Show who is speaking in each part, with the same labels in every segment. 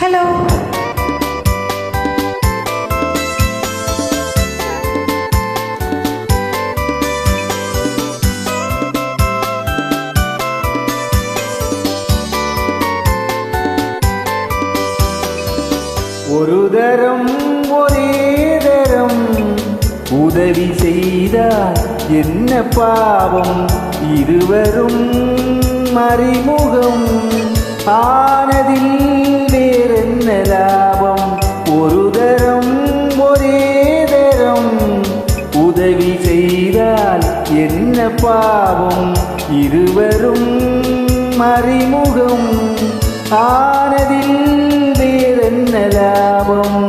Speaker 1: Hello.
Speaker 2: ஒரு தரம் ஒரே தரம் உதவி செய்தால் என்ன பாவம்? இருவரும் மறைமுகம் ஆனதில் வேறென்ன லாபம்? ஒரு தரம் ஒரே தரம் உதவி செய்தால் என்ன பாவம்? இருவரும் மறைமுகம் ஆனதில் வேறென்ன லாபம்?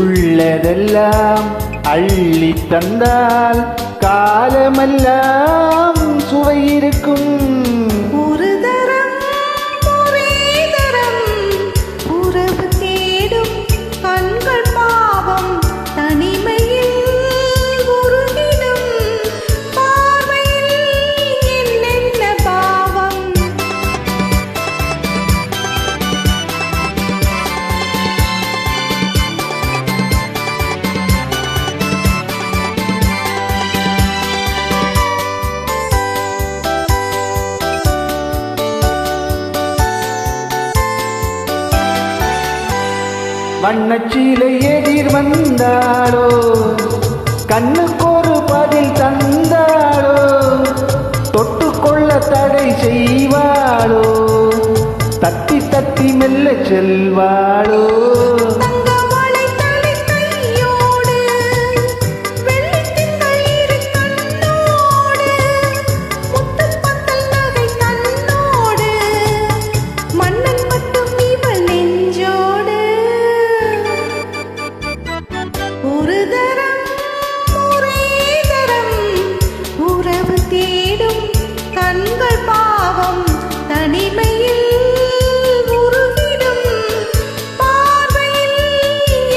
Speaker 2: உள்ளதெல்லாம் அள்ளி தந்தால் காலமெல்லாம் சுவை இருக்கும்.
Speaker 1: ஒரு தரம் ஒரே தரம் உறவு தேடும் கண்கள் பாவம் தனிமையில் உருகிடும் பார்வையில் என்னென்ன பாவம்?
Speaker 2: வண்ணச்சீலை எதிர் வந்தாளோ, கண்ணுக்கொரு பதில் தந்தாளோ, தொட்டுக்கொள்ள தடை செய்வாளோ, தத்தி தத்தி மெல்ல செல்வாளோ?
Speaker 1: ஒரு தரம் ஒரே தரம் உறவு தேடும் கண்கள் பாவம் தனிமையில் உருகிடும் பார்வையில்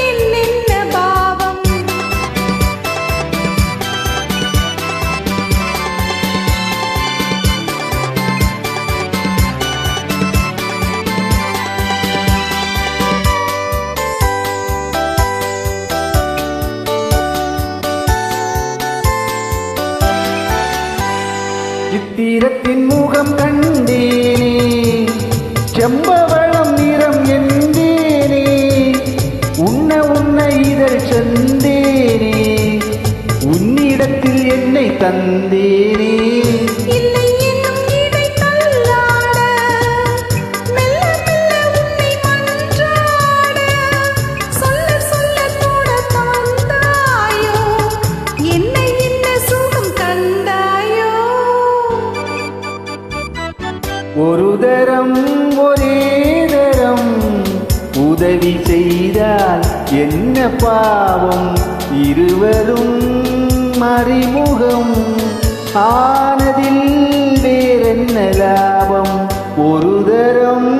Speaker 1: என்னென்ன பாவம்?
Speaker 2: சித்திரத்தின் முகம் கண்டேனே, செம்பவளம் நிறம் என்றேனே, உன்ன இதழ் செந்தேனே, உன்னிடத்தில் என்னை தந்தேனே. ஒரு தரம் ஒரே தரம் உதவி செய்தால் என்ன பாவம்? இருவரும் மறைமுகம் ஆனதில் வேறென்ன லாபம்? ஒரு தரம்